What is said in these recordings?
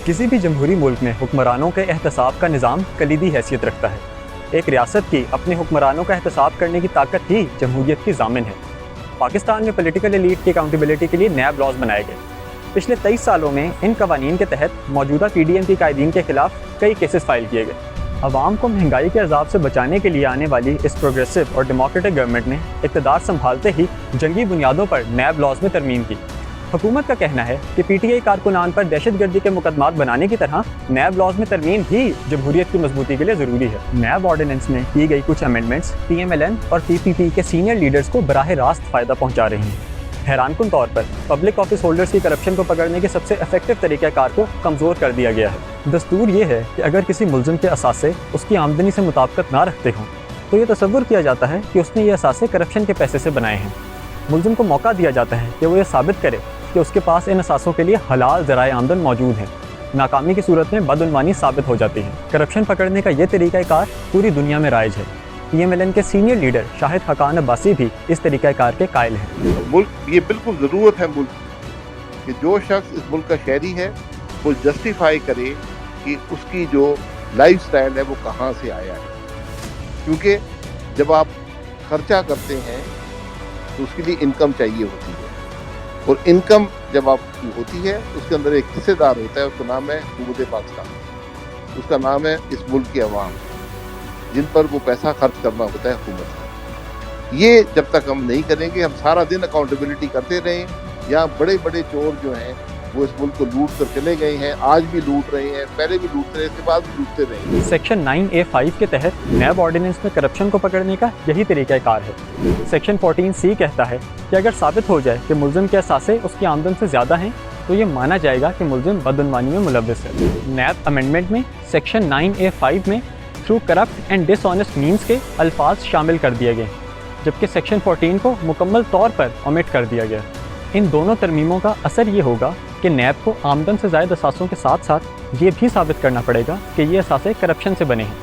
किसी भी जमहूरी मुल्क में हुक्मरानों के एहतसाब का निज़ाम कलीदी हैसियत रखता है। एक रियासत की अपने हुक्मरानों का एहतसाब करने की ताकत ही जमहूरियत की ज़ामिन है। पाकिस्तान में पॉलिटिकल एलीट की अकाउंटेबिलिटी के लिए नैब लॉज बनाए गए। पिछले 23 सालों में इन कवानीन के तहत मौजूदा PDM की कायदीन के खिलाफ कई केसेस फाइल किए गए। अवाम को महंगाई के अजाब से बचाने के लिए आने वाली इस प्रोग्रेसिव और डेमोक्रेटिक गवर्नमेंट ने इक़्तिदार संभालते ही जंगी बुनियादों पर नैब लॉज में तरमीम की। हुकूमत का कहना है कि PTI कारकुनान पर दहशतगर्दी के मुकदमात बनाने की तरह नैब लॉज में तरमीम ही जमहूरियत की मजबूती के लिए ज़रूरी है। नैब ऑर्डिनेंस में की गई कुछ अमेंडमेंट्स PMLN और PPP के सीनियर लीडर्स को बराह रास्त फ़ायदा पहुँचा रही हैं। हैरानकुन तौर पर पब्लिक ऑफिस होल्डर्स की करप्शन को पकड़ने के सबसे इफेक्टिव तरीक़ाकार को कमज़ोर कर दिया गया है। दस्तूर ये है कि अगर किसी मुल्ज़िम के असासे उसकी आमदनी से मुताबिकत ना रखते हों तो ये तसव्वुर किया जाता है कि उसने ये असासे करप्शन के पैसे से बनाए हैं। मुल्ज़िम को मौका दिया जाता है कि वो ये साबित करे कि उसके पास इन असासों के लिए हलाल ज़राए आमदन मौजूद हैं। नाकामी की सूरत में बदउनवानी साबित हो जाती है। करप्शन पकड़ने का ये तरीक़ाकार पूरी दुनिया में राइज है। PMLN के सीनियर लीडर शाहिद हकान अब्बासी भी इस तरीक़ाकार के कायल हैं। मुल्क ये बिल्कुल ज़रूरत है मुल्क कि जो शख्स इस मुल्क का शहरी है वो जस्टिफाई करे कि उसकी जो लाइफ स्टाइल है वो कहाँ से आया है, क्योंकि जब आप खर्चा करते हैं तो उसके लिए इनकम चाहिए होती है, और इनकम जब आपकी होती है उसके अंदर एक हिस्सेदार होता है, उसका नाम है हुकूमत पाकिस्तान, उसका नाम है इस मुल्क के अवाम, जिन पर वो पैसा खर्च करना होता है हुकूमत का। ये जब तक हम नहीं करेंगे, हम सारा दिन अकाउंटेबिलिटी करते रहें, यहाँ बड़े बड़े चोर जो हैं वो इस मुल्क को लूट कर चले गए हैं, आज भी लूट रहे हैं, पहले भी लूट रहे, इसके बाद भी लूटते रहेंगे। सेक्शन 9A5 के तहत नैब ऑर्डिनेंस में करप्शन को पकड़ने का यही तरीक़ाकार है। सेक्शन 14C कहता है कि अगर साबित हो जाए कि मुल्ज़िम के असासे उसकी आमदन से ज़्यादा हैं तो ये माना जाएगा कि मुल्ज़िम बदउनवानी में मुलव्वस है। नैब अमेंडमेंट में सेक्शन 9A5 में through corrupt and dishonest means के अल्फाज शामिल कर दिए गए, जबकि सेक्शन 14 को मुकम्मल तौर पर ओमिट कर दिया गया। इन दोनों तरमीमों का असर ये होगा कि नैब को आमदन से ज़ायद असासों के साथ साथ ये भी साबित करना पड़ेगा कि ये असासे करप्शन से बने हैं,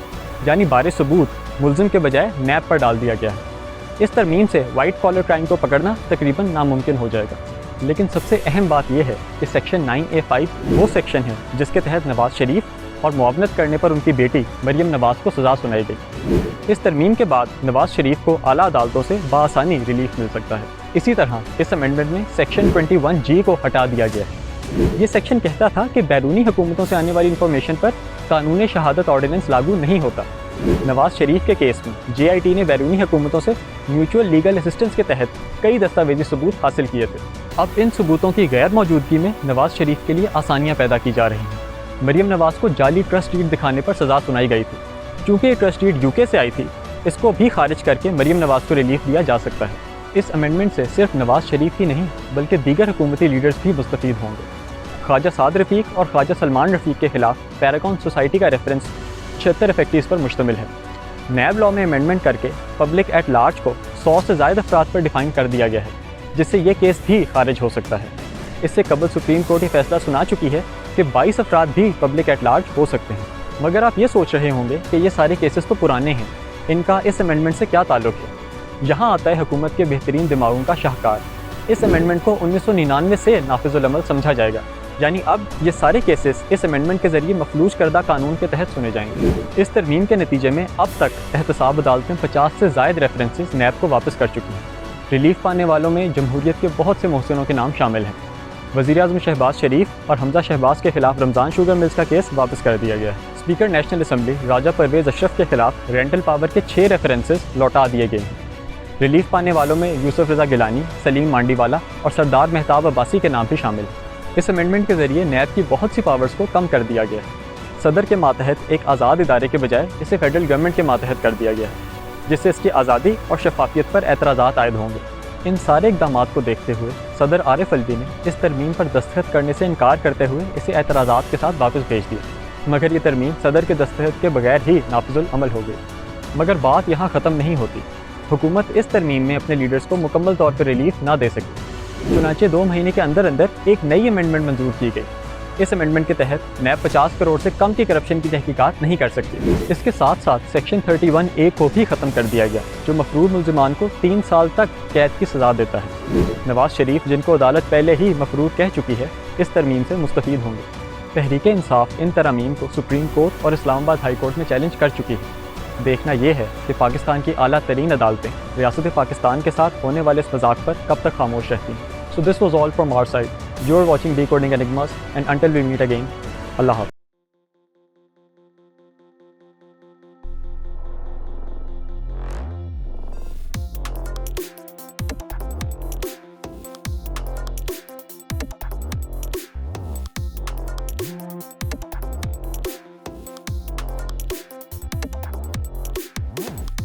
यानी बारे सबूत मुल्ज़िम के बजाय नैब पर डाल दिया गया है। इस तरमीम से वाइट कॉलर क्राइम को पकड़ना तकरीबन नामुमकिन हो जाएगा। लेकिन सबसे अहम बात यह है कि सेक्शन 9A5 वो सेक्शन है जिसके तहत नवाज शरीफ और मुआवनत करने पर उनकी बेटी मरियम नवाज को सज़ा सुनाई गई। इस तरमीम के बाद नवाज शरीफ को आला अदालतों से बआसानी रिलीफ मिल सकता है। इसी तरह इस अमेंडमेंट में सेक्शन 21G को हटा दिया गया है। ये सेक्शन कहता था कि बैरूनी हुकूमतों से आने वाली इंफॉर्मेशन पर कानून शहादत ऑर्डिनेंस लागू नहीं होता। नवाज शरीफ के केस में JIT ने बैरूनी हुकूमतों से म्यूचुअल लीगल असिस्टेंस के तहत कई दस्तावेजी सबूत हासिल किए थे। अब इन सबूतों की गैर मौजूदगी में नवाज शरीफ के लिए आसानियाँ पैदा की जा रही हैं। मरियम नवाज को जाली ट्रस्ट डीड दिखाने पर सज़ा सुनाई गई थी। चूँकि ये ट्रस्ट डीड UK से आई थी, इसको भी खारिज करके मरियम नवाज को रिलीफ दिया जा सकता है। इस अमेंडमेंट से सिर्फ नवाज शरीफ ही नहीं बल्कि दीगर हुकूमती लीडर्स भी मुस्तफ़ीद होंगे। ख्वाजा साद रफ़ीक और ख्वाजा सलमान रफ़ीक के खिलाफ पैरागॉन सोसाइटी का रेफरेंस 76 इफेक्टिव्स पर मुश्तमिल है। नैब लॉ में अमेंडमेंट करके पब्लिक एट लार्ज को 100 से ज़ायद अफराद पर डिफ़ाइन कर दिया गया है, जिससे ये केस भी खारिज हो सकता है। इससे कबल सुप्रीम कोर्ट ये फैसला सुना चुकी है कि 22 अफराद भी पब्लिक एट लार्ज हो सकते हैं। मगर आप ये सोच रहे होंगे कि ये सारे केसेस तो पुराने हैं, इनका इस अमेंडमेंट से क्या ताल्लुक़ है। यहाँ आता है हुकूमत के बेहतरीन दिमागों का शाहकार। इस अमेंडमेंट को 1999 से नाफिजुल अमल समझा जाएगा, यानी अब ये सारे केसेस इस अमेंडमेंट के ज़रिए मफलूज करदा कानून के तहत सुने जाएंगे। इस तरमीम के नतीजे में अब तक एहतसाब अदालतें 50 से ज़ायद रेफरेंसेस नैब को वापस कर चुकी हैं। रिलीफ पाने वालों में जमहूरियत के बहुत से मोहसिनों के नाम शामिल हैं। वज़ीर-ए-आज़म शहबाज शरीफ और हमजा शहबाज के खिलाफ रमज़ान शुगर मिल्स का केस वापस कर दिया गया है। स्पीकर नेशनल असम्बली राजा परवेज़ अशरफ के खिलाफ रेंटल पावर के 6 रेफरेंसेस लौटा दिए गए हैं। रिलीफ पाने वालों में यूसुफ रज़ा गिलानी, सलीम मांडीवाला और सरदार मेहताब अब्बासी के नाम भी शामिल हैं। इस अमेंडमेंट के ज़रिए नैब की बहुत सी पावर्स को कम कर दिया गया है। सदर के मातहत एक आज़ाद इदारे के बजाय इसे फेडरल गवर्नमेंट के मातहत कर दिया गया है, जिससे इसकी आज़ादी और शफाफियत पर एतराज़ात आयद होंगे। इन सारे इक़दामात को देखते हुए सदर आरिफ अलवी ने इस तरमीम पर दस्तखत करने से इनकार करते हुए इसे एतराज़ात के साथ वापस भेज दिया, मगर ये तरमीम सदर के दस्तखत के बगैर ही नाफिजुल अमल हो गई। मगर बात यहाँ ख़त्म नहीं होती। हुकूमत इस तरमीम में अपने लीडर्स को मुकम्मल तौर पर रिलीफ ना दे सकी। चुनांचे 2 महीने के अंदर अंदर एक नई अमेंडमेंट मंजूर की गई। इस अमेंडमेंट के तहत नैब 50 करोड़ से कम की करप्शन की तहकीकात नहीं कर सकती। इसके साथ साथ सेक्शन 31A को भी ख़त्म कर दिया गया, जो मफरूर मुल्ज़िमान को 3 साल तक कैद की सज़ा देता है। नवाज शरीफ, जिनको अदालत पहले ही मफरूर कह चुकी है, इस तरमीम से मुस्तफ़ीद होंगे। تحریک انصاف ان ترامیم کو سپریم کورٹ اور اسلام آباد ہائی کورٹ میں چیلنج کر چکی ہے۔ دیکھنا یہ ہے کہ پاکستان کی اعلیٰ ترین عدالتیں ریاست پاکستان کے ساتھ ہونے والے اس مذاق پر کب تک خاموش رہتی ہیں۔ So this was all from our side. You are watching Decoding Enigmas, and until we meet again, Allah Hafiz.